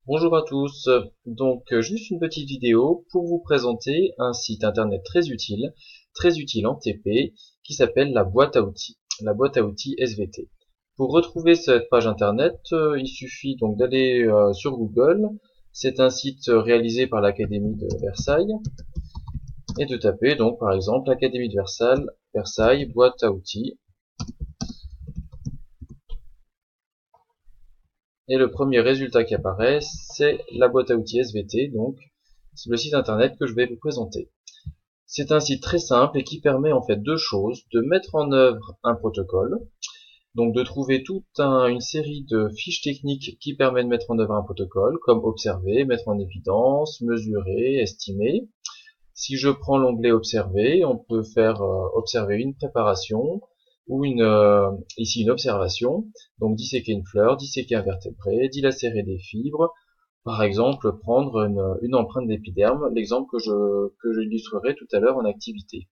Bonjour à tous, juste une petite vidéo pour vous présenter un site internet très utile en TP, qui s'appelle la boîte à outils SVT. Pour retrouver cette page internet, il suffit donc d'aller sur Google. C'est un site réalisé par l'Académie de Versailles et de taper donc par exemple l'Académie de Versailles boîte à outils. Et le premier résultat qui apparaît, c'est la boîte à outils SVT, donc c'est le site internet que je vais vous présenter. C'est un site très simple et qui permet en fait deux choses: de mettre en œuvre un protocole, donc de trouver une série de fiches techniques qui permet de mettre en œuvre un protocole, comme observer, mettre en évidence, mesurer, estimer. Si je prends l'onglet observer, on peut faire observer une préparation ou ici une observation, donc disséquer une fleur, disséquer un vertébré, dilacérer des fibres, par exemple prendre une empreinte d'épiderme, l'exemple que j'illustrerai tout à l'heure en activité.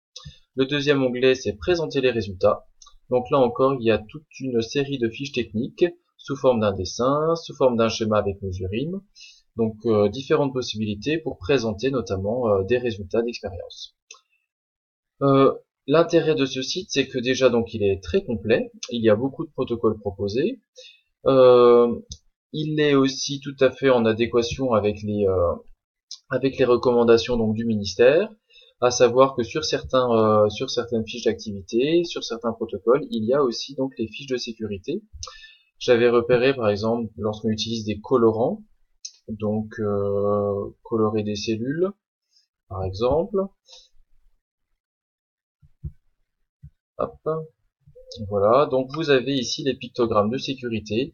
Le deuxième onglet, c'est présenter les résultats. Donc là encore, il y a toute une série de fiches techniques sous forme d'un dessin, sous forme d'un schéma avec mesurine, donc différentes possibilités pour présenter notamment des résultats d'expérience. Euh, L'intérêt de ce site, c'est que déjà donc il est très complet, il y a beaucoup de protocoles proposés. Euh, il est aussi tout à fait en adéquation avec les recommandations donc du ministère, à savoir que sur certaines fiches d'activité, sur certains protocoles, il y a aussi donc les fiches de sécurité. J'avais repéré par exemple lorsqu'on utilise des colorants, donc colorer des cellules par exemple. Hop, voilà, donc vous avez ici les pictogrammes de sécurité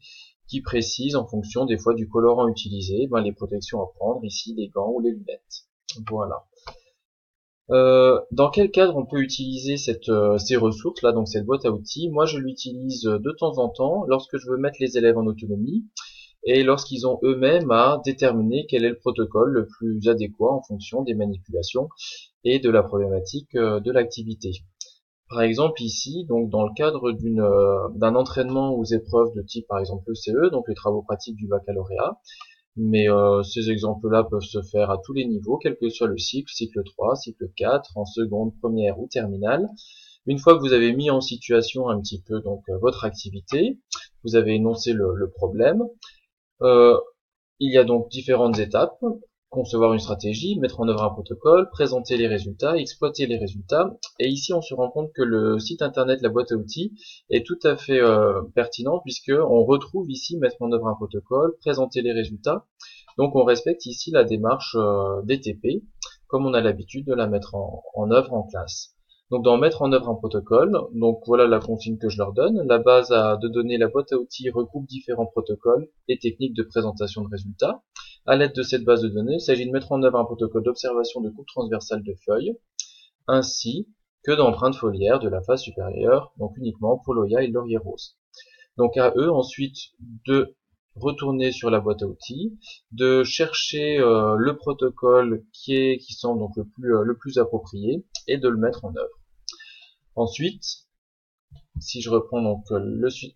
qui précisent en fonction des fois du colorant utilisé, les protections à prendre, ici les gants ou les lunettes. Voilà. Dans quel cadre on peut utiliser ces ressources là, donc cette boîte à outils? Moi, je l'utilise de temps en temps lorsque je veux mettre les élèves en autonomie et lorsqu'ils ont eux-mêmes à déterminer quel est le protocole le plus adéquat en fonction des manipulations et de la problématique de l'activité. Par exemple ici, donc dans le cadre d'un entraînement aux épreuves de type par exemple ECE, donc les travaux pratiques du baccalauréat, mais ces exemples-là peuvent se faire à tous les niveaux, quel que soit le cycle, cycle 3, cycle 4, en seconde, première ou terminale. Une fois que vous avez mis en situation un petit peu donc votre activité, vous avez énoncé le problème, euh, il y a donc différentes étapes: concevoir une stratégie, mettre en œuvre un protocole, présenter les résultats, exploiter les résultats. Et ici, on se rend compte que le site internet, la boîte à outils, est tout à fait pertinent puisque on retrouve ici mettre en œuvre un protocole, présenter les résultats. Donc, on respecte ici la démarche DTP, comme on a l'habitude de la mettre en œuvre en classe. Donc, dans mettre en œuvre un protocole, donc voilà la consigne que je leur donne. La base de données, la boîte à outils regroupe différents protocoles et techniques de présentation de résultats. À l'aide de cette base de données, il s'agit de mettre en œuvre un protocole d'observation de coupe transversale de feuilles, ainsi que d'empreintes foliaires de la face supérieure, donc uniquement pour l'Oya et le laurier rose. Donc à eux ensuite de retourner sur la boîte à outils, de chercher le protocole qui semble donc le plus approprié et de le mettre en œuvre. Ensuite, si je reprends donc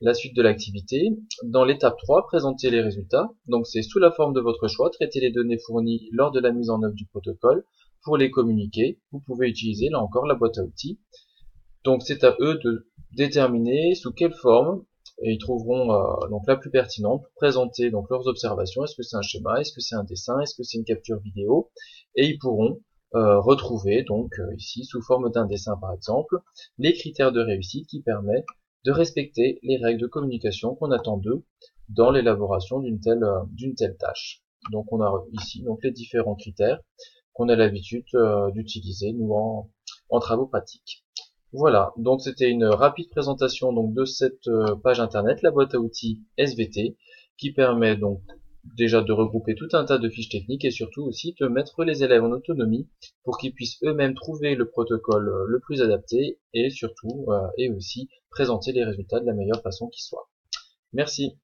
la suite de l'activité, dans l'étape 3, présenter les résultats. Donc c'est sous la forme de votre choix, traiter les données fournies lors de la mise en œuvre du protocole. Pour les communiquer, vous pouvez utiliser là encore la boîte à outils. Donc c'est à eux de déterminer sous quelle forme, et ils trouveront donc la plus pertinente pour présenter donc leurs observations. Est-ce que c'est un schéma, est-ce que c'est un dessin, est-ce que c'est une capture vidéo, et ils pourront retrouver donc ici sous forme d'un dessin par exemple les critères de réussite qui permettent de respecter les règles de communication qu'on attend d'eux dans l'élaboration d'une telle tâche. Donc on a ici donc les différents critères qu'on a l'habitude d'utiliser nous en travaux pratiques. Voilà, donc c'était une rapide présentation donc de cette page internet, la boîte à outils SVT, qui permet donc déjà de regrouper tout un tas de fiches techniques et surtout aussi de mettre les élèves en autonomie pour qu'ils puissent eux-mêmes trouver le protocole le plus adapté et surtout et aussi présenter les résultats de la meilleure façon qui soit. Merci.